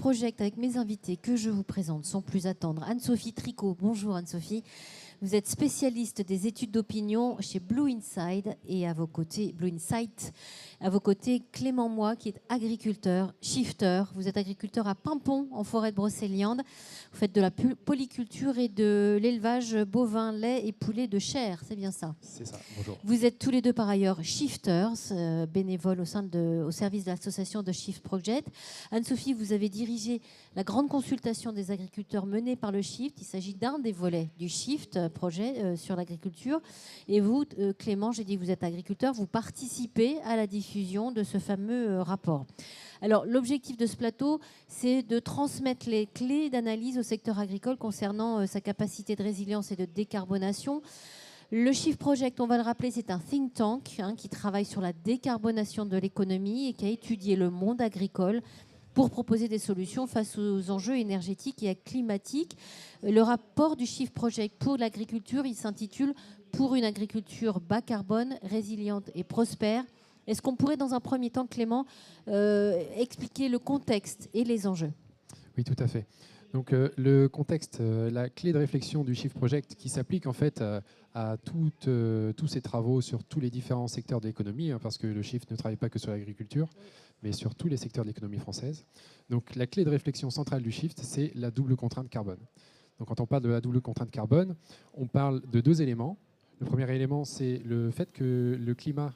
Project avec mes invités que je vous présente sans plus attendre. Anne-Sophie Tricot, bonjour Anne-Sophie. Vous êtes spécialiste des études d'opinion chez Blue Inside et à vos côtés, Blue Insight. À vos côtés, Clément Moy, qui est agriculteur, shifter. Vous êtes agriculteur à Pimpon, en forêt de Brocéliande. Vous faites de la polyculture et de l'élevage bovin, lait et poulet de chair. C'est bien ça? C'est ça, bonjour. Vous êtes tous les deux par ailleurs shifters, bénévoles au service de l'association de Shift Project. Anne-Sophie, vous avez dirigé la grande consultation des agriculteurs menée par le Shift. Il s'agit d'un des volets du Shift Project sur l'agriculture. Et vous, Clément, j'ai dit que vous êtes agriculteur, vous participez à la diffusion de ce fameux rapport. Alors, l'objectif de ce plateau, c'est de transmettre les clés d'analyse au secteur agricole concernant sa capacité de résilience et de décarbonation. Le Shift Project, on va le rappeler, c'est un think tank qui travaille sur la décarbonation de l'économie et qui a étudié le monde agricole pour proposer des solutions face aux enjeux énergétiques et climatiques. Le rapport du Shift Project pour l'agriculture, il s'intitule « Pour une agriculture bas carbone, résiliente et prospère ». Est-ce qu'on pourrait, dans un premier temps, Clément, expliquer le contexte et les enjeux? Oui, tout à fait. Donc le contexte, la clé de réflexion du Shift Project qui s'applique en fait à tous ces travaux sur tous les différents secteurs de l'économie, parce que le Shift ne travaille pas que sur l'agriculture, mais sur tous les secteurs de l'économie française. Donc la clé de réflexion centrale du Shift, c'est la double contrainte carbone. Donc quand on parle de la double contrainte carbone, on parle de deux éléments. Le premier élément, c'est le fait que le climat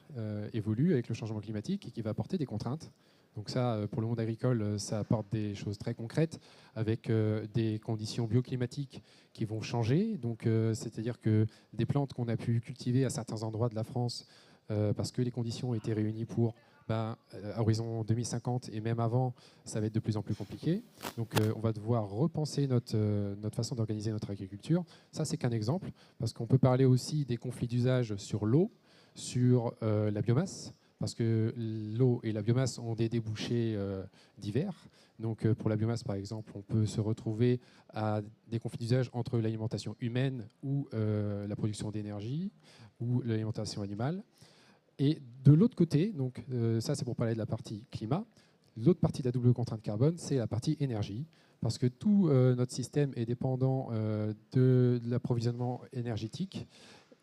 évolue avec le changement climatique et qui va apporter des contraintes. Donc ça, pour le monde agricole, ça apporte des choses très concrètes avec des conditions bioclimatiques qui vont changer. Donc c'est-à-dire que des plantes qu'on a pu cultiver à certains endroits de la France parce que les conditions étaient réunies pour à horizon 2050 et même avant, ça va être de plus en plus compliqué. Donc on va devoir repenser notre façon d'organiser notre agriculture. Ça, c'est qu'un exemple, parce qu'on peut parler aussi des conflits d'usage sur l'eau, sur la biomasse, parce que l'eau et la biomasse ont des débouchés divers. Donc pour la biomasse, par exemple, on peut se retrouver à des conflits d'usage entre l'alimentation humaine ou la production d'énergie ou l'alimentation animale. Et de l'autre côté, donc ça c'est pour parler de la partie climat, l'autre partie de la double contrainte carbone, c'est la partie énergie, parce que tout notre système est dépendant de l'approvisionnement énergétique.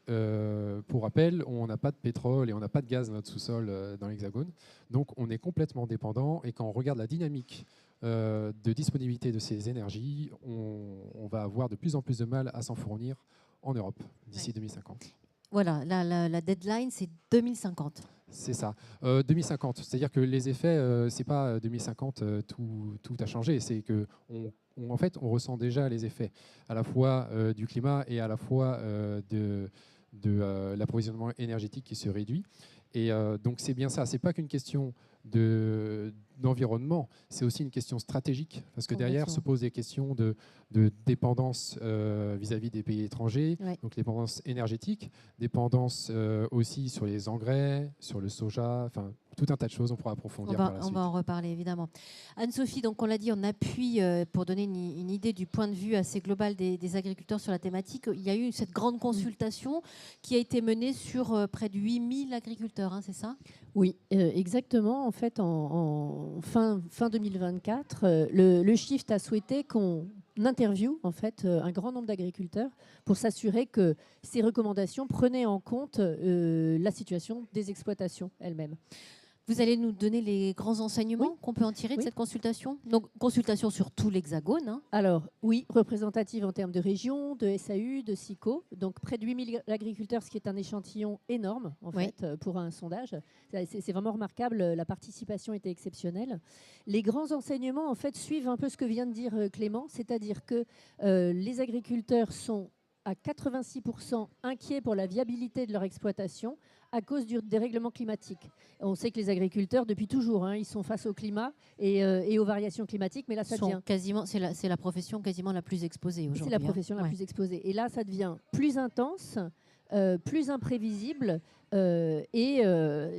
Pour rappel, on n'a pas de pétrole et on n'a pas de gaz dans notre sous-sol dans l'Hexagone, donc on est complètement dépendant, et quand on regarde la dynamique de disponibilité de ces énergies, on va avoir de plus en plus de mal à s'en fournir en Europe d'ici 2050. Voilà, la deadline, c'est 2050. C'est ça, 2050. C'est-à-dire que les effets, c'est pas 2050, tout a changé. C'est que en fait, on ressent déjà les effets à la fois du climat et à la fois de l'approvisionnement énergétique qui se réduit. Et donc c'est bien ça. C'est pas qu'une question d'environnement, c'est aussi une question stratégique, parce que derrière se posent des questions de dépendance vis-à-vis des pays étrangers, ouais. Donc dépendance énergétique, dépendance aussi sur les engrais, sur le soja, enfin tout un tas de choses, on pourra approfondir par la suite. On va en reparler évidemment. Anne-Sophie, donc on l'a dit, on appuie pour donner une idée du point de vue assez global des agriculteurs sur la thématique. Il y a eu cette grande consultation qui a été menée sur près de 8000 agriculteurs, hein, c'est ça? Oui, exactement. En fait, en fin 2024, le Shift a souhaité qu'on interviewe en fait un grand nombre d'agriculteurs pour s'assurer que ces recommandations prenaient en compte la situation des exploitations elles-mêmes. Vous allez nous donner les grands enseignements qu'on peut en tirer de cette consultation? Donc, consultation sur tout l'Hexagone. Hein. Alors, oui, représentative en termes de région, de SAU, de SICO. Donc, près de 8000 agriculteurs, ce qui est un échantillon énorme, en fait, pour un sondage. C'est vraiment remarquable. La participation était exceptionnelle. Les grands enseignements, en fait, suivent un peu ce que vient de dire Clément, c'est-à-dire que les agriculteurs sont à 86% inquiets pour la viabilité de leur exploitation à cause du dérèglement climatique. On sait que les agriculteurs, depuis toujours, ils sont face au climat et aux variations climatiques, mais là, ça devient... C'est la profession quasiment la plus exposée aujourd'hui. C'est la profession la plus exposée. Et là, ça devient plus intense, plus imprévisible, et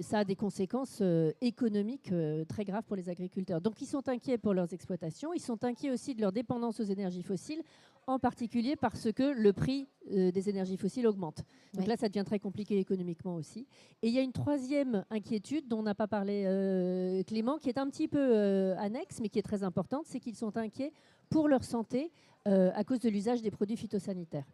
ça a des conséquences économiques très graves pour les agriculteurs. Donc, ils sont inquiets pour leurs exploitations, ils sont inquiets aussi de leur dépendance aux énergies fossiles, en particulier parce que le prix des énergies fossiles augmente. Donc là, ça devient très compliqué économiquement aussi. Et il y a une troisième inquiétude dont n'a pas parlé Clément, qui est un petit peu annexe, mais qui est très importante, c'est qu'ils sont inquiets pour leur santé à cause de l'usage des produits phytosanitaires.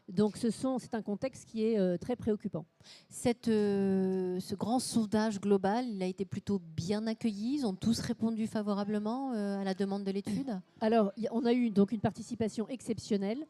Donc c'est un contexte qui est très préoccupant. Ce grand sondage global, il a été plutôt bien accueilli. Ils ont tous répondu favorablement à la demande de l'étude. Alors, on a eu donc une participation exceptionnelle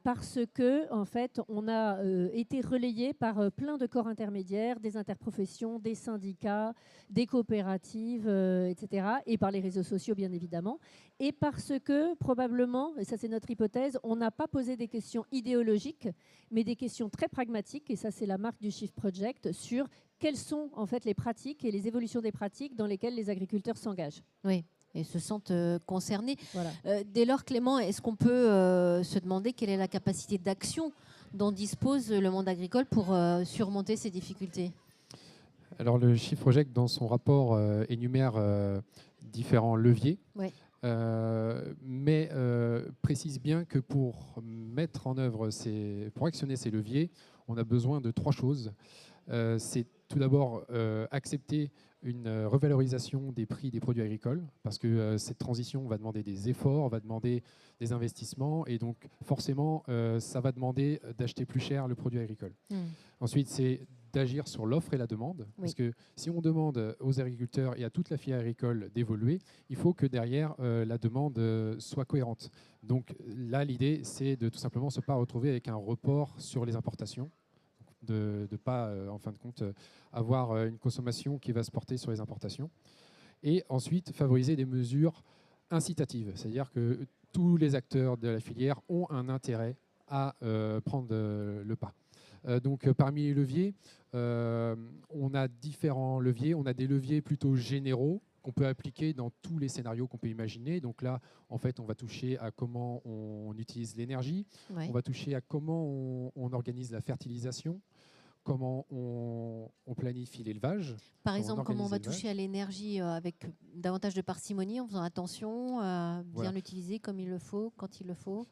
parce que, en fait, on a été relayé par plein de corps intermédiaires, des interprofessions, des syndicats, des coopératives, etc., et par les réseaux sociaux, bien évidemment. Et parce que, probablement, et ça c'est notre hypothèse, on n'a pas posé des questions idéologiques, mais des questions très pragmatiques, et ça c'est la marque du Shift Project, sur quelles sont en fait les pratiques et les évolutions des pratiques dans lesquelles les agriculteurs s'engagent. Oui, et se sentent concernés. Voilà. Dès lors, Clément, est-ce qu'on peut se demander quelle est la capacité d'action dont dispose le monde agricole pour surmonter ces difficultés ? Alors le Shift Project, dans son rapport, énumère différents leviers. Ouais. Mais précise bien que pour mettre en œuvre pour actionner ces leviers, on a besoin de 3 choses. C'est tout d'abord accepter une revalorisation des prix des produits agricoles, parce que cette transition va demander des efforts, va demander des investissements, et donc forcément, ça va demander d'acheter plus cher le produit agricole. Ensuite, c'est d'agir sur l'offre et la demande. Oui. Parce que si on demande aux agriculteurs et à toute la filière agricole d'évoluer, il faut que derrière, la demande soit cohérente. Donc là, l'idée, c'est de tout simplement ne pas retrouver avec un report sur les importations, de ne pas, en fin de compte, avoir une consommation qui va se porter sur les importations. Et ensuite, favoriser des mesures incitatives, c'est-à-dire que tous les acteurs de la filière ont un intérêt à prendre le pas. Donc parmi les leviers, on a différents leviers. On a des leviers plutôt généraux qu'on peut appliquer dans tous les scénarios qu'on peut imaginer. Donc là, en fait, on va toucher à comment on utilise l'énergie, on va toucher à comment on organise la fertilisation, comment on planifie l'élevage. Par exemple, comment on va toucher à l'énergie avec davantage de parcimonie, en faisant attention à bien l'utiliser comme il le faut, quand il le faut.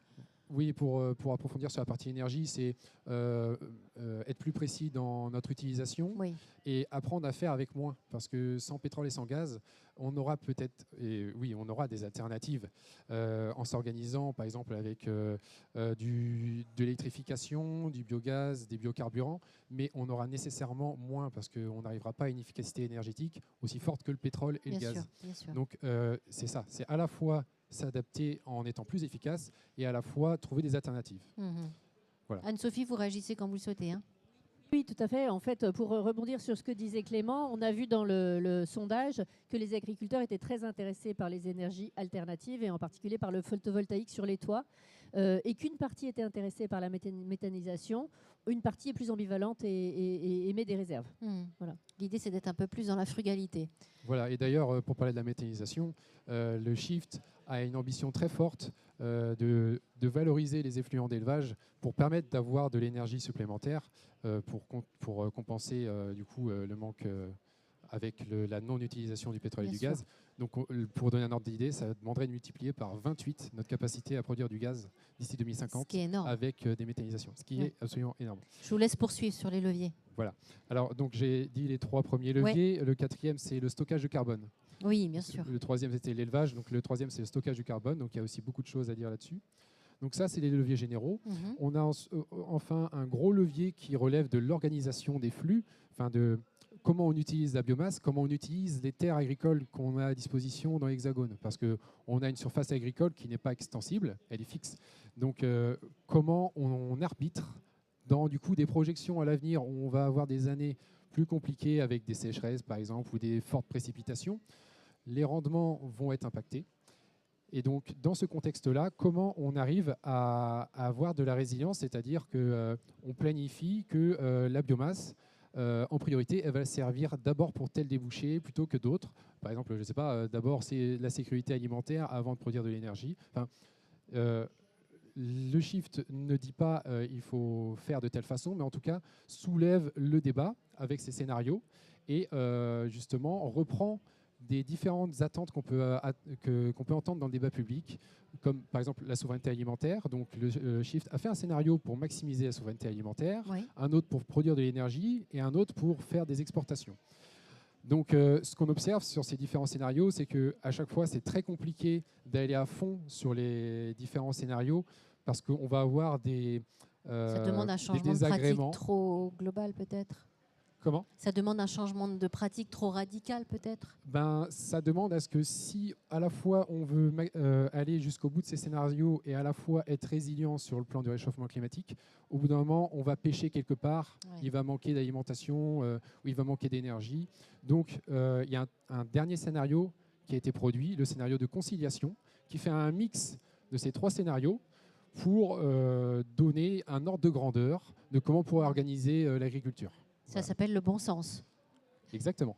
Oui, pour approfondir sur la partie énergie, c'est être plus précis dans notre utilisation et apprendre à faire avec moins. Parce que sans pétrole et sans gaz, on aura peut-être, on aura des alternatives en s'organisant, par exemple, avec de l'électrification, du biogaz, des biocarburants, mais on aura nécessairement moins parce qu'on n'arrivera pas à une efficacité énergétique aussi forte que le pétrole et le gaz. Bien sûr. Donc, c'est ça, c'est à la fois s'adapter en étant plus efficace et à la fois trouver des alternatives. Voilà. Anne-Sophie, vous réagissez quand vous le souhaitez. Oui, tout à fait. En fait, pour rebondir sur ce que disait Clément, on a vu dans le sondage que les agriculteurs étaient très intéressés par les énergies alternatives et en particulier par le photovoltaïque sur les toits et qu'une partie était intéressée par la méthanisation, une partie est plus ambivalente et émet des réserves. Voilà. L'idée, c'est d'être un peu plus dans la frugalité. Voilà. Et d'ailleurs, pour parler de la méthanisation, le Shift a une ambition très forte de valoriser les effluents d'élevage pour permettre d'avoir de l'énergie supplémentaire pour compenser du coup le manque avec la non-utilisation du pétrole et du gaz. Donc pour donner un ordre d'idée, ça demanderait de multiplier par 28 notre capacité à produire du gaz d'ici 2050 avec des méthanisations, ce qui est absolument énorme. Je vous laisse poursuivre sur les leviers. Voilà. Alors donc j'ai dit les 3 premiers leviers. Le 4e, c'est le stockage de carbone. Oui, bien sûr. Le 3e, c'était l'élevage. Donc le 3e, c'est le stockage du carbone. Donc il y a aussi beaucoup de choses à dire là-dessus. Donc ça, c'est les leviers généraux. On a enfin un gros levier qui relève de l'organisation des flux, de comment on utilise la biomasse, comment on utilise les terres agricoles qu'on a à disposition dans l'Hexagone. Parce qu'on a une surface agricole qui n'est pas extensible, elle est fixe. Donc comment on arbitre dans du coup des projections à l'avenir où on va avoir des années plus compliquées avec des sécheresses par exemple ou des fortes précipitations. Les rendements vont être impactés. Et donc, dans ce contexte-là, comment on arrive à avoir de la résilience, c'est-à-dire qu'on planifie que la biomasse, en priorité, elle va servir d'abord pour tel débouché plutôt que d'autres. Par exemple, je ne sais pas, d'abord c'est la sécurité alimentaire avant de produire de l'énergie. Le Shift ne dit pas il faut faire de telle façon, mais en tout cas soulève le débat avec ces scénarios et justement reprend des différentes attentes qu'on peut entendre dans le débat public, comme par exemple la souveraineté alimentaire. Donc le Shift a fait un scénario pour maximiser la souveraineté alimentaire, un autre pour produire de l'énergie et un autre pour faire des exportations. Donc ce qu'on observe sur ces différents scénarios, c'est qu'à chaque fois, c'est très compliqué d'aller à fond sur les différents scénarios parce qu'on va avoir ça demande un changement de pratique trop global peut-être. Comment ? Ça demande un changement de pratique trop radical peut-être ? Ça demande à ce que si à la fois on veut aller jusqu'au bout de ces scénarios et à la fois être résilient sur le plan du réchauffement climatique, au bout d'un moment on va pêcher quelque part, il va manquer d'alimentation ou il va manquer d'énergie. Donc il y a un dernier scénario qui a été produit, le scénario de conciliation, qui fait un mix de ces 3 scénarios pour donner un ordre de grandeur de comment on pourrait organiser l'agriculture. Ça s'appelle le bon sens. Exactement.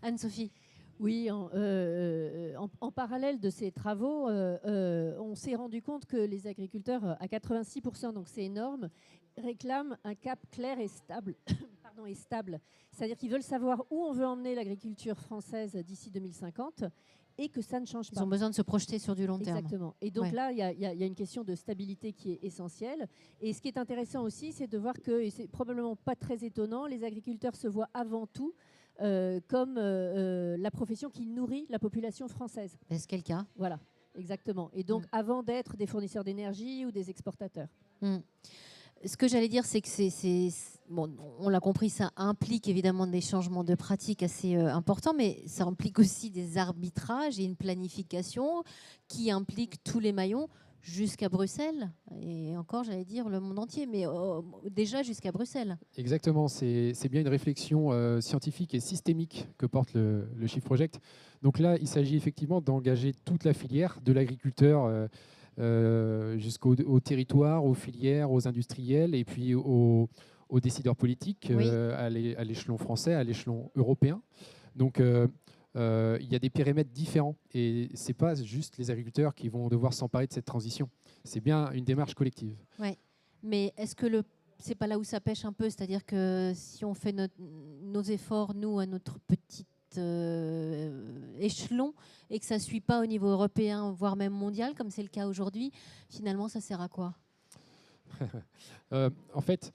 Anne-Sophie. Oui, en parallèle de ces travaux, on s'est rendu compte que les agriculteurs, à 86%, donc c'est énorme, réclament un cap clair et stable. C'est-à-dire qu'ils veulent savoir où on veut emmener l'agriculture française d'ici 2050 et que ça ne change pas. Ils ont besoin de se projeter sur du long terme. Exactement. Et donc là, il y a une question de stabilité qui est essentielle. Et ce qui est intéressant aussi, c'est de voir que, et c'est probablement pas très étonnant, les agriculteurs se voient avant tout comme la profession qui nourrit la population française. Est-ce qu'est le cas ? Voilà, exactement. Et donc, avant d'être des fournisseurs d'énergie ou des exportateurs. Ce que j'allais dire, c'est que bon, on l'a compris, ça implique évidemment des changements de pratiques assez importants, mais ça implique aussi des arbitrages et une planification qui implique tous les maillons jusqu'à Bruxelles, et encore, j'allais dire, le monde entier, mais déjà jusqu'à Bruxelles. Exactement, c'est bien une réflexion scientifique et systémique que porte le Shift Project. Donc là, il s'agit effectivement d'engager toute la filière, de l'agriculteur jusqu'au territoire, aux filières, aux industriels et puis aux décideurs politiques à l'échelon français, à l'échelon européen. Donc il y a des périmètres différents et ce n'est pas juste les agriculteurs qui vont devoir s'emparer de cette transition. C'est bien une démarche collective. Oui, mais est-ce que c'est pas là où ça pêche un peu ? C'est-à-dire que si on fait nos efforts, nous, à notre petit échelon, et que ça ne suit pas au niveau européen, voire même mondial, comme c'est le cas aujourd'hui, finalement, ça sert à quoi ? En fait,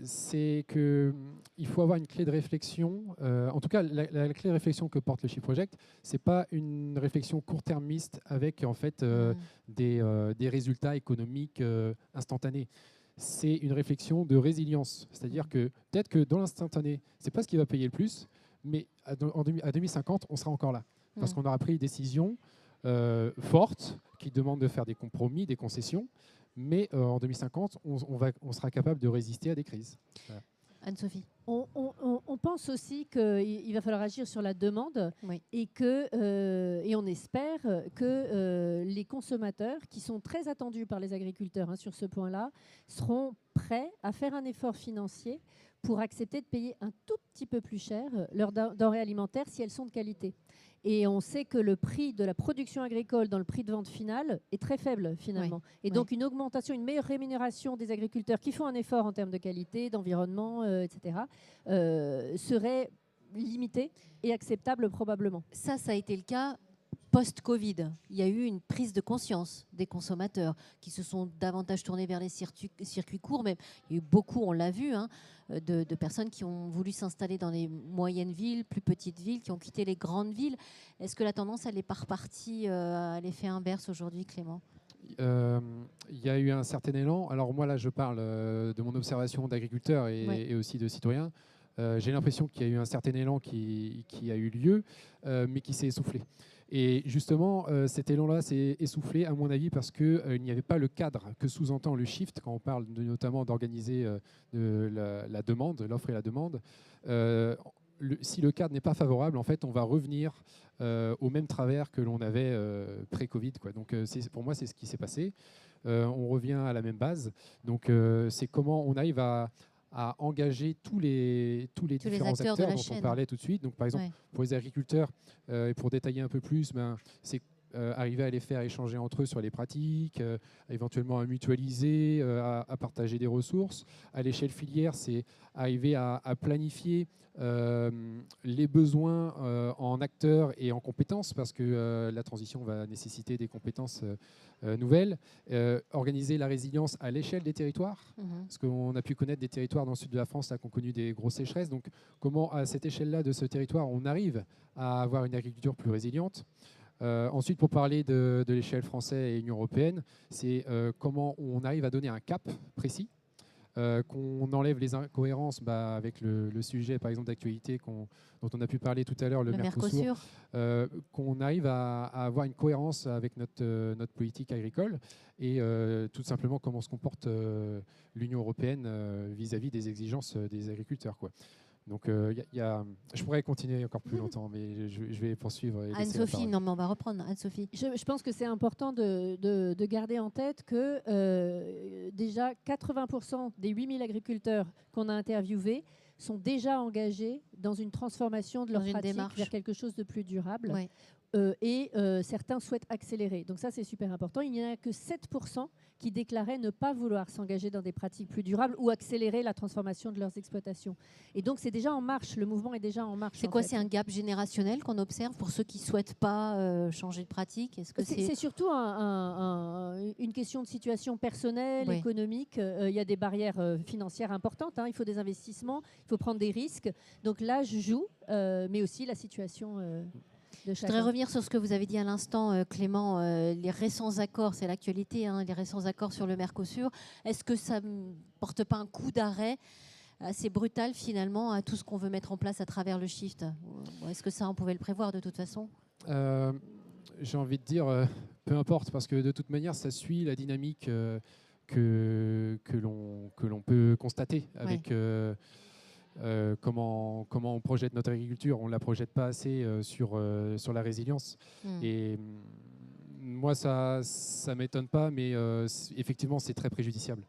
c'est qu'il faut avoir une clé de réflexion. En tout cas, la clé de réflexion que porte le Shift Project, c'est pas une réflexion court-termiste avec en fait des résultats économiques instantanés. C'est une réflexion de résilience. C'est-à-dire que peut-être que dans l'instantané, c'est pas ce qui va payer le plus, mais à 2050, on sera encore là. Parce qu'on aura pris des décisions fortes qui demandent de faire des compromis, des concessions. Mais en 2050, on sera capable de résister à des crises. Voilà. Anne-Sophie. On pense aussi qu'il va falloir agir sur la demande et on espère que les consommateurs, qui sont très attendus par les agriculteurs sur ce point-là, seront prêts à faire un effort financier pour accepter de payer un tout petit peu plus cher leurs denrées alimentaires si elles sont de qualité. Et on sait que le prix de la production agricole dans le prix de vente final est très faible finalement. Et donc une augmentation, une meilleure rémunération des agriculteurs qui font un effort en termes de qualité, d'environnement, etc., serait limitée et acceptable probablement. Ça a été le cas post-Covid. Il y a eu une prise de conscience des consommateurs qui se sont davantage tournés vers les circuits courts. Mais il y a eu beaucoup, on l'a vu, de personnes qui ont voulu s'installer dans les moyennes villes, plus petites villes, qui ont quitté les grandes villes. Est-ce que la tendance, elle n'est pas repartie à l'effet inverse aujourd'hui, Clément ? Il y a eu un certain élan. Alors moi, là, je parle de mon observation d'agriculteur et aussi de citoyen. J'ai l'impression qu'il y a eu un certain élan qui a eu lieu, mais qui s'est essoufflé. Et justement, cet élan-là s'est essoufflé, à mon avis, parce qu'il n'y avait pas le cadre que sous-entend le Shift, quand on parle notamment d'organiser la demande, l'offre et la demande. Si le cadre n'est pas favorable, en fait, on va revenir au même travers que l'on avait pré-Covid, quoi. Donc, pour moi, c'est ce qui s'est passé. On revient à la même base. Donc, c'est comment on arrive à engager tous les différents acteurs dont on parlait tout de suite. Donc, par exemple, pour les agriculteurs, et pour détailler un peu plus, c'est arriver à les faire échanger entre eux sur les pratiques, éventuellement à mutualiser, à partager des ressources. À l'échelle filière, c'est arriver à planifier les besoins en acteurs et en compétences, parce que la transition va nécessiter des compétences nouvelles. Organiser la résilience à l'échelle des territoires, parce qu'on a pu connaître des territoires dans le sud de la France là, qui ont connu des grosses sécheresses. Donc comment, à cette échelle-là de ce territoire, on arrive à avoir une agriculture plus résiliente. Ensuite, pour parler de l'échelle française et Union européenne, c'est comment on arrive à donner un cap précis, qu'on enlève les incohérences avec le sujet, par exemple, d'actualité dont on a pu parler tout à l'heure, le Mercosur, qu'on arrive à avoir une cohérence avec notre politique agricole et tout simplement comment se comporte l'Union européenne vis-à-vis des exigences des agriculteurs, quoi. Donc, je pourrais continuer encore plus longtemps, mais je vais poursuivre. Anne-Sophie, non, mais on va reprendre. Anne-Sophie. Je pense que c'est important de garder en tête que déjà 80% des 8000 agriculteurs qu'on a interviewés sont déjà engagés dans une transformation de leur pratique vers quelque chose de plus durable. Ouais. Et certains souhaitent accélérer. Donc ça, c'est super important. Il n'y en a que 7% qui déclaraient ne pas vouloir s'engager dans des pratiques plus durables ou accélérer la transformation de leurs exploitations. Et donc, c'est déjà en marche. Le mouvement est déjà en marche. C'est quoi? C'est un gap générationnel qu'on observe pour ceux qui ne souhaitent pas changer de pratique? C'est surtout une question de situation personnelle, oui, économique. Il y a des barrières financières importantes. Il faut des investissements, il faut prendre des risques. Donc l'âge joue, mais aussi la situation... Je voudrais revenir sur ce que vous avez dit à l'instant, Clément. Les récents accords, c'est l'actualité, les récents accords sur le Mercosur. Est-ce que ça ne porte pas un coup d'arrêt assez brutal finalement à tout ce qu'on veut mettre en place à travers le Shift? Est-ce que ça, on pouvait le prévoir de toute façon? J'ai envie de dire, peu importe, parce que de toute manière, ça suit la dynamique que l'on peut constater avec... Ouais. Comment on projette notre agriculture. On ne la projette pas assez sur la résilience. Et moi, ça ne m'étonne pas, mais effectivement, c'est très préjudiciable.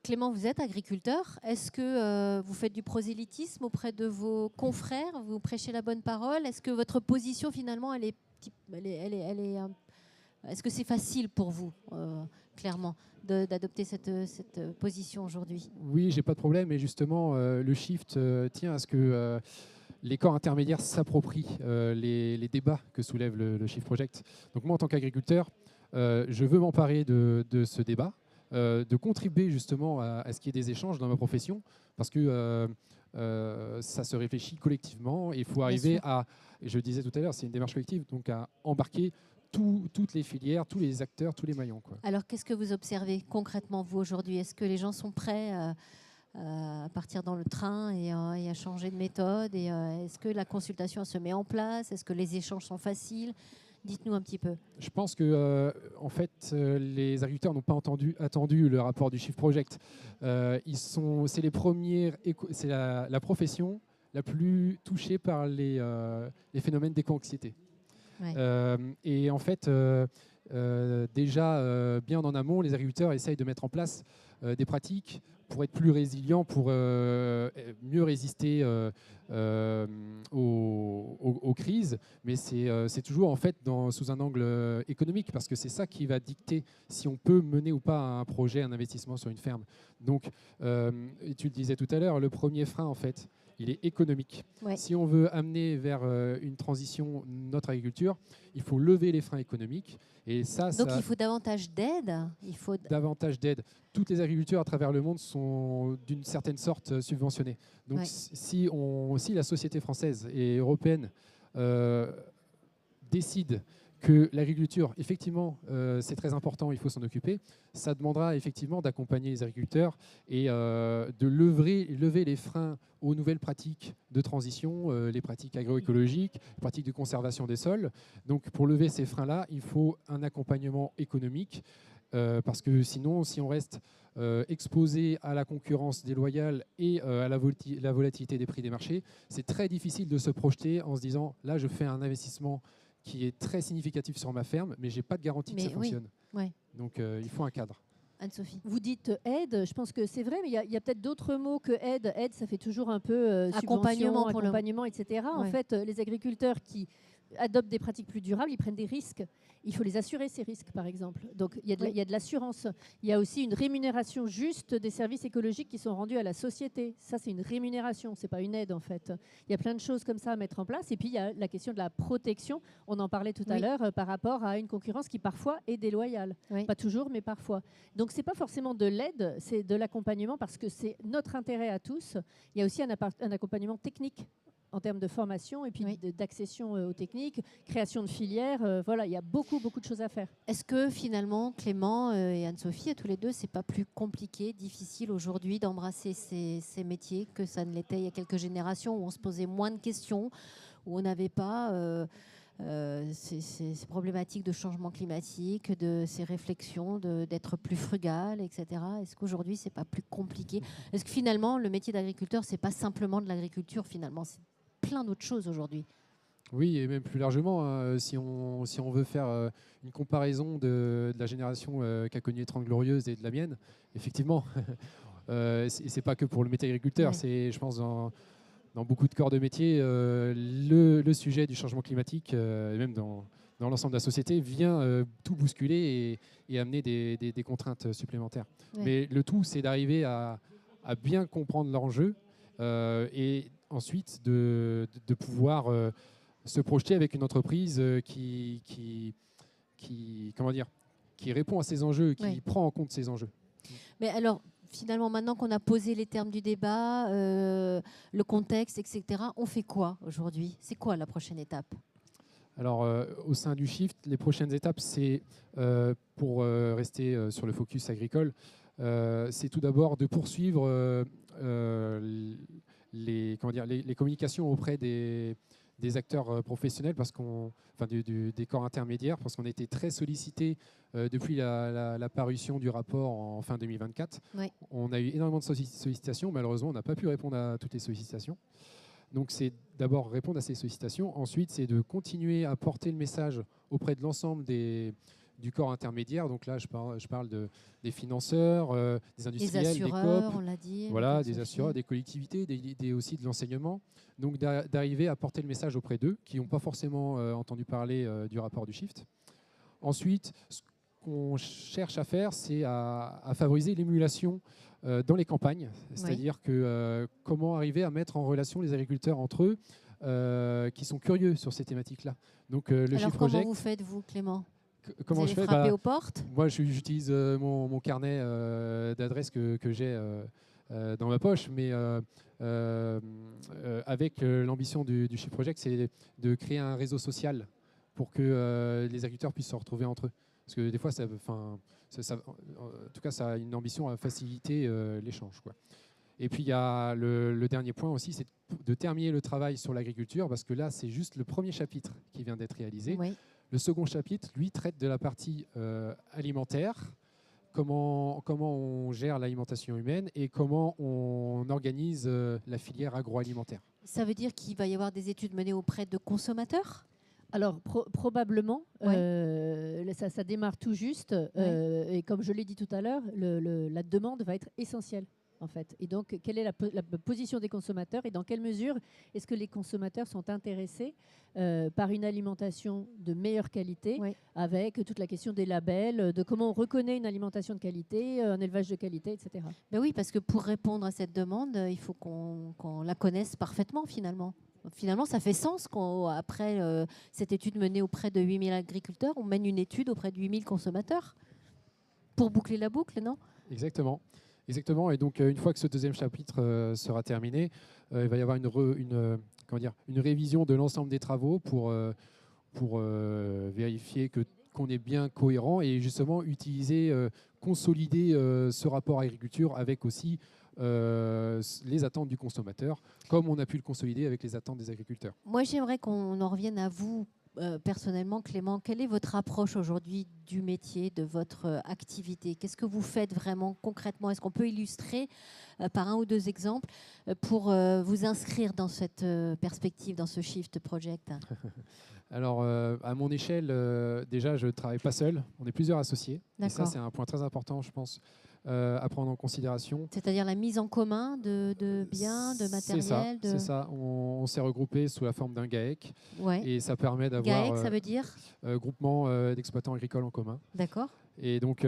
Clément, vous êtes agriculteur. Est-ce que vous faites du prosélytisme auprès de vos confrères? Vous prêchez la bonne parole? Est-ce que votre position, finalement, est-ce que c'est facile pour vous, clairement, d'adopter cette position aujourd'hui? Oui, j'ai pas de problème. Et justement, le Shift tient à ce que les corps intermédiaires s'approprient les débats que soulève le Shift Project. Donc moi, en tant qu'agriculteur, je veux m'emparer de ce débat, de contribuer justement à ce qu'il y ait des échanges dans ma profession, parce que ça se réfléchit collectivement. Il faut arriver à, je le disais tout à l'heure, c'est une démarche collective, donc à embarquer toutes les filières, tous les acteurs, tous les maillons, quoi. Alors, qu'est-ce que vous observez concrètement, vous, aujourd'hui? Est-ce que les gens sont prêts à partir dans le train et à changer de méthode? Et est-ce que la consultation se met en place? Est-ce que les échanges sont faciles? Dites-nous un petit peu. Je pense que, en fait, les agriculteurs n'ont pas attendu le rapport du Shift Project. C'est les premiers, c'est la profession la plus touchée par les phénomènes d'éco-anxiété. Ouais. Et en fait, déjà bien en amont, les agriculteurs essayent de mettre en place des pratiques pour être plus résilients, pour mieux résister aux crises. Mais c'est toujours en fait sous un angle économique, parce que c'est ça qui va dicter si on peut mener ou pas un projet, un investissement sur une ferme. Donc, et tu le disais tout à l'heure, le premier frein, en fait, il est économique. Ouais. Si on veut amener vers une transition notre agriculture, il faut lever les freins économiques. Et Donc il faut davantage d'aide. Davantage d'aide. Toutes les agricultures à travers le monde sont d'une certaine sorte subventionnées. Donc ouais, si la société française et européenne décide que l'agriculture, effectivement, c'est très important, il faut s'en occuper, ça demandera effectivement d'accompagner les agriculteurs et de lever les freins aux nouvelles pratiques de transition, les pratiques agroécologiques, les pratiques de conservation des sols. Donc pour lever ces freins-là, il faut un accompagnement économique, parce que sinon, si on reste exposé à la concurrence déloyale et à la volatilité des prix des marchés, c'est très difficile de se projeter en se disant, là, je fais un investissement qui est très significatif sur ma ferme, mais je n'ai pas de garantie que ça fonctionne. Ouais. Donc il faut un cadre. Anne-Sophie. Vous dites aide, je pense que c'est vrai, mais il y a peut-être d'autres mots que aide. Aide, ça fait toujours un peu accompagnement, etc. Ouais. En fait, les agriculteurs qui adoptent des pratiques plus durables, ils prennent des risques. Il faut les assurer, ces risques, par exemple. Donc, il y a de l'assurance. Il y a aussi une rémunération juste des services écologiques qui sont rendus à la société. Ça, c'est une rémunération, ce n'est pas une aide, en fait. Il y a plein de choses comme ça à mettre en place. Et puis, il y a la question de la protection. On en parlait tout à l'heure par rapport à une concurrence qui, parfois, est déloyale. Pas toujours, mais parfois. Donc, ce n'est pas forcément de l'aide, c'est de l'accompagnement parce que c'est notre intérêt à tous. Il y a aussi un accompagnement technique en termes de formation et puis d'accession aux techniques, création de filières. Voilà, il y a beaucoup de choses à faire. Est-ce que finalement, Clément et Anne-Sophie, à tous les deux, c'est pas plus compliqué, difficile aujourd'hui d'embrasser ces métiers que ça ne l'était il y a quelques générations où on se posait moins de questions, où on n'avait pas ces problématiques de changement climatique, de ces réflexions d'être plus frugal, etc. Est-ce qu'aujourd'hui, c'est pas plus compliqué? Est-ce que finalement, le métier d'agriculteur, c'est pas simplement de l'agriculture, finalement, c'est plein d'autres choses aujourd'hui? Oui, et même plus largement, hein, si on veut faire une comparaison de la génération qui a connu les 30 Glorieuses et de la mienne, effectivement, c'est pas que pour le métier agriculteur, c'est, je pense, dans beaucoup de corps de métier, le sujet du changement climatique, et même dans l'ensemble de la société, vient tout bousculer et amener des contraintes supplémentaires. Mais le tout, c'est d'arriver à bien comprendre l'enjeu et ensuite de pouvoir se projeter avec une entreprise qui répond à ces enjeux, qui prend en compte ces enjeux. Mais alors, finalement, maintenant qu'on a posé les termes du débat, le contexte, etc., on fait quoi aujourd'hui? C'est quoi la prochaine étape? Alors, au sein du Shift, les prochaines étapes, c'est, pour rester sur le focus agricole, c'est tout d'abord de poursuivre les communications auprès des acteurs professionnels, des corps intermédiaires, parce qu'on a été très sollicités depuis la parution du rapport en fin 2024. On a eu énormément de sollicitations. Malheureusement, on n'a pas pu répondre à toutes les sollicitations. Donc, c'est d'abord répondre à ces sollicitations. Ensuite, c'est de continuer à porter le message auprès de l'ensemble du corps intermédiaire. Donc là, je parle des financeurs, des industriels, des assureurs, on l'a dit. Voilà, des assureurs, des collectivités, aussi de l'enseignement. Donc d'arriver à porter le message auprès d'eux, qui n'ont pas forcément entendu parler du rapport du Shift. Ensuite, ce qu'on cherche à faire, c'est à favoriser l'émulation dans les campagnes. C'est-à-dire que comment arriver à mettre en relation les agriculteurs entre eux qui sont curieux sur ces thématiques-là. Donc, le Alors Shift comment Project, vous faites, vous, Clément? comment vous je allez fais frapper aux portes? Moi, j'utilise mon carnet d'adresses que j'ai dans ma poche, mais avec l'ambition du Shift Project, c'est de créer un réseau social pour que les agriculteurs puissent se retrouver entre eux. Parce que des fois, en tout cas, ça a une ambition à faciliter l'échange, quoi. Et puis, il y a le dernier point aussi, c'est de terminer le travail sur l'agriculture, parce que là, c'est juste le premier chapitre qui vient d'être réalisé. Le second chapitre, lui, traite de la partie alimentaire, comment on gère l'alimentation humaine et comment on organise la filière agroalimentaire. Ça veut dire qu'il va y avoir des études menées auprès de consommateurs? Alors, probablement, ça démarre tout juste. Et comme je l'ai dit tout à l'heure, la demande va être essentielle, en fait. Et donc, quelle est la position des consommateurs et dans quelle mesure est-ce que les consommateurs sont intéressés par une alimentation de meilleure qualité, avec toute la question des labels, de comment on reconnaît une alimentation de qualité, un élevage de qualité, etc. Ben oui, parce que pour répondre à cette demande, il faut qu'on la connaisse parfaitement, finalement. Finalement, ça fait sens qu'après cette étude menée auprès de 8000 agriculteurs, on mène une étude auprès de 8000 consommateurs pour boucler la boucle, non? Exactement. Et donc, une fois que ce deuxième chapitre sera terminé, il va y avoir une révision de l'ensemble des travaux pour vérifier qu'on est bien cohérent et justement consolider ce rapport agriculture avec aussi les attentes du consommateur, comme on a pu le consolider avec les attentes des agriculteurs. Moi, j'aimerais qu'on en revienne à vous personnellement, Clément. Quelle est votre approche aujourd'hui du métier, de votre activité? Qu'est-ce que vous faites vraiment concrètement? Est-ce qu'on peut illustrer par un ou deux exemples pour vous inscrire dans cette perspective, dans ce Shift Project? Alors, à mon échelle, déjà, je ne travaille pas seul. On est plusieurs associés. Et ça, c'est un point très important, je pense, à prendre en considération. C'est-à-dire la mise en commun de biens, de matériel. C'est ça. On s'est regroupé sous la forme d'un GAEC Ouais. et ça permet d'avoir GAEC, ça veut dire groupement d'exploitants agricoles en commun. D'accord. Et donc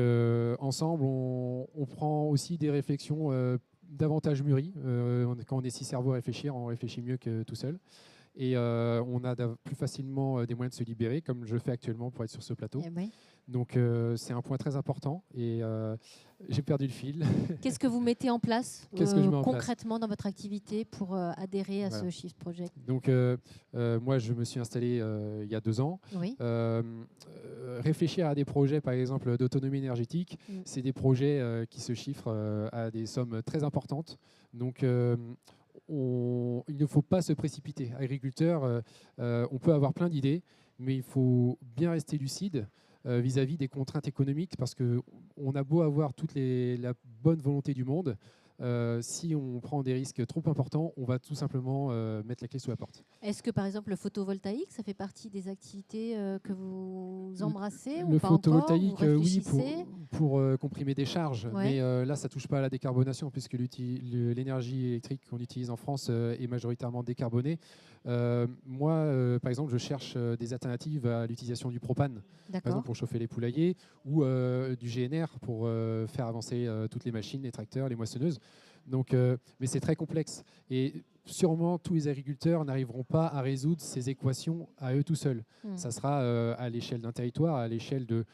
ensemble, on prend aussi des réflexions davantage mûries. Quand on est 6 cerveaux à réfléchir, on réfléchit mieux que tout seul. Et on a plus facilement des moyens de se libérer, comme je le fais actuellement pour être sur ce plateau. Eh ben. Donc c'est un point très important et j'ai perdu le fil. Qu'est-ce que vous mettez en place Qu'est-ce que je mets en concrètement dans votre activité pour adhérer à Voilà. ce Shift Project? Donc moi je me suis installé il y a 2 ans. Oui. Réfléchir à des projets par exemple d'autonomie énergétique, c'est des projets qui se chiffrent à des sommes très importantes. Donc il ne faut pas se précipiter. Agriculteur, on peut avoir plein d'idées, mais il faut bien rester lucide vis-à-vis des contraintes économiques, parce qu'on a beau avoir la bonne volonté du monde, si on prend des risques trop importants, on va tout simplement mettre la clé sous la porte. Est-ce que par exemple le photovoltaïque, ça fait partie des activités que vous embrassez ou Le pas photovoltaïque, encore, vous oui, réfléchissez pour comprimer des charges, Ouais. mais là ça touche pas à la décarbonation, puisque l'énergie électrique qu'on utilise en France est majoritairement décarbonée. Moi, par exemple, je cherche des alternatives à l'utilisation du propane, par D'accord. exemple pour chauffer les poulaillers, ou du GNR pour faire avancer toutes les machines, les tracteurs, les moissonneuses. Donc, mais c'est très complexe. Et sûrement, tous les agriculteurs n'arriveront pas à résoudre ces équations à eux tout seuls. Ça sera à l'échelle d'un territoire, à l'échelle de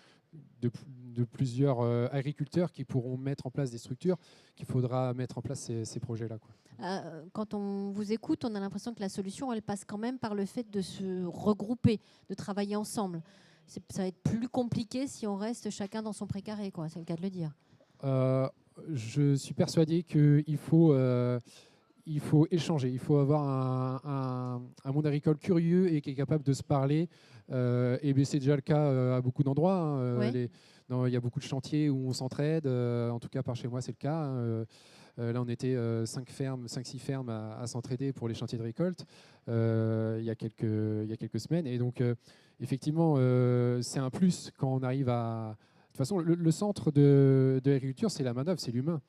plusieurs agriculteurs qui pourront mettre en place des structures, qu'il faudra mettre en place ces projets-là, quoi. Quand on vous écoute, on a l'impression que la solution, elle passe quand même par le fait de se regrouper, de travailler ensemble. Ça va être plus compliqué si on reste chacun dans son précaré, quoi. C'est le cas de le dire. Je suis persuadé qu'il faut échanger. Il faut avoir un monde agricole curieux et qui est capable de se parler. Et c'est déjà le cas à beaucoup d'endroits. Hein. Ouais. Il y a beaucoup de chantiers où on s'entraide. En tout cas, par chez moi, c'est le cas. Hein. Là, on était 5-6 fermes à s'entraider pour les chantiers de récolte il y a quelques semaines. Et donc, effectivement, c'est un plus quand on arrive à... De toute façon, le centre de l'agriculture, c'est la main-d'œuvre, c'est l'humain.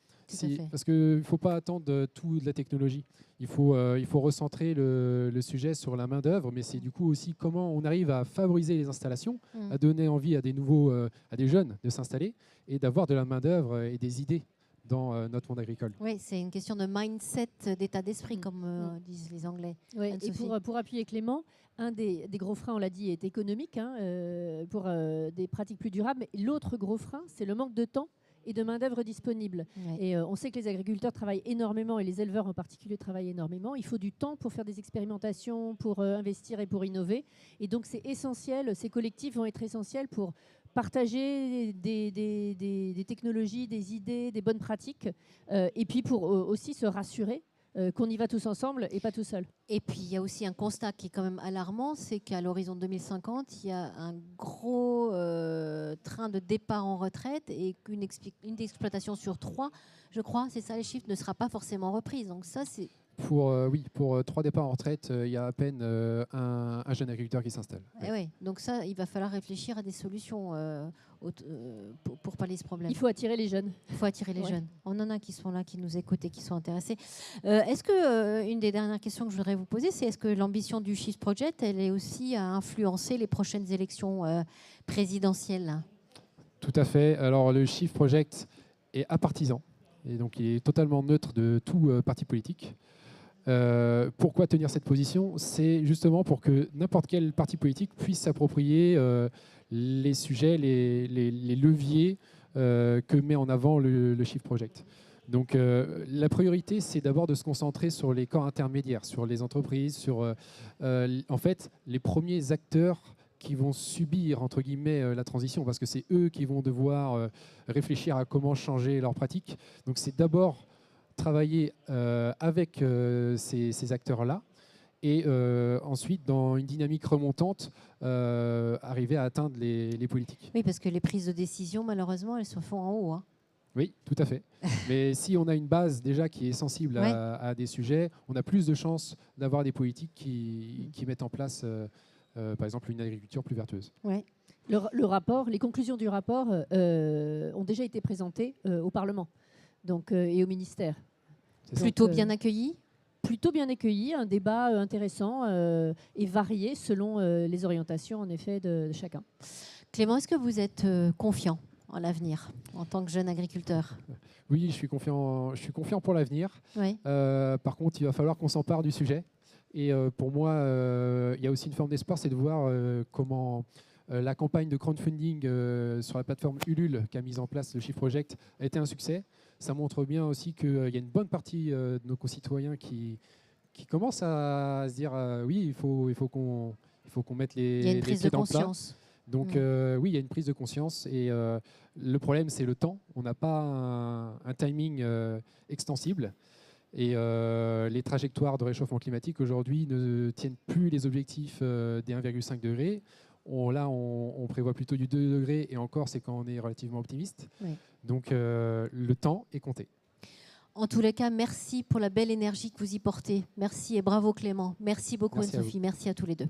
Parce qu'il ne faut pas attendre tout de la technologie. Il faut recentrer le sujet sur la main-d'œuvre, mais c'est du coup aussi comment on arrive à favoriser les installations, à donner envie à des jeunes de s'installer et d'avoir de la main-d'œuvre et des idées dans notre monde agricole. Oui, c'est une question de mindset, d'état d'esprit, comme disent les Anglais. Ouais, et pour appuyer Clément, un des gros freins, on l'a dit, est économique, hein, pour des pratiques plus durables. Mais l'autre gros frein, c'est le manque de temps et de main-d'œuvre disponible. Ouais. Et on sait que les agriculteurs travaillent énormément, et les éleveurs en particulier travaillent énormément. Il faut du temps pour faire des expérimentations, pour investir et pour innover. Et donc c'est essentiel, ces collectifs vont être essentiels pour partager des technologies, des idées, des bonnes pratiques, et puis pour aussi se rassurer qu'on y va tous ensemble et pas tout seul. Et puis il y a aussi un constat qui est quand même alarmant, c'est qu'à l'horizon 2050, il y a un gros train de départ en retraite et qu'une exploitation sur 3, je crois, c'est ça les chiffres, ne sera pas forcément reprise. Donc ça, c'est... Pour 3 départs en retraite, il y a à peine un jeune agriculteur qui s'installe. Ouais. Ouais. Donc ça, il va falloir réfléchir à des solutions pour pallier ce problème. Il faut attirer les jeunes. Il faut attirer les jeunes. On en a qui sont là, qui nous écoutent et qui sont intéressés. Est-ce que, une des dernières questions que je voudrais vous poser, c'est est-ce que l'ambition du Shift Project, elle est aussi à influencer les prochaines élections présidentielles? Tout à fait. Alors le Shift Project est apartisan et donc il est totalement neutre de tout parti politique. Pourquoi tenir cette position? C'est justement pour que n'importe quel parti politique puisse s'approprier les sujets, les leviers que met en avant le Shift Project. Donc la priorité, c'est d'abord de se concentrer sur les corps intermédiaires, sur les entreprises, sur en fait les premiers acteurs qui vont subir entre guillemets la transition, parce que c'est eux qui vont devoir réfléchir à comment changer leurs pratiques. Donc c'est d'abord travailler avec ces acteurs-là et ensuite, dans une dynamique remontante, arriver à atteindre les politiques. Oui, parce que les prises de décision, malheureusement, elles se font en haut. Hein. Oui, tout à fait. Mais si on a une base déjà qui est sensible à des sujets, on a plus de chances d'avoir des politiques qui mettent en place, par exemple, une agriculture plus vertueuse. Ouais. Le rapport, les conclusions du rapport ont déjà été présentées au Parlement donc, et au ministère. Plutôt bien accueilli? Plutôt bien accueilli, un débat intéressant et varié selon les orientations en effet de chacun. Clément, est-ce que vous êtes confiant en l'avenir en tant que jeune agriculteur? Oui, je suis confiant pour l'avenir. Oui. Par contre, il va falloir qu'on s'empare du sujet. Et pour moi, il y a aussi une forme d'espoir, c'est de voir comment la campagne de crowdfunding sur la plateforme Ulule qu'a mise en place le Shift Project a été un succès. Ça montre bien aussi qu'il y a une bonne partie de nos concitoyens qui commencent à se dire oui, il faut qu'on mette Il y a une les prise pieds de dans le plat. conscience. Donc oui, il y a une prise de conscience et le problème, c'est le temps. On n'a pas un timing extensible et les trajectoires de réchauffement climatique aujourd'hui ne tiennent plus les objectifs des 1,5 degrés. On prévoit plutôt du 2 degrés et encore, c'est quand on est relativement optimiste. Oui. Donc le temps est compté. En tous les cas, merci pour la belle énergie que vous y portez. Merci et bravo Clément. Merci beaucoup Merci à Anne-Sophie. Merci à tous les deux.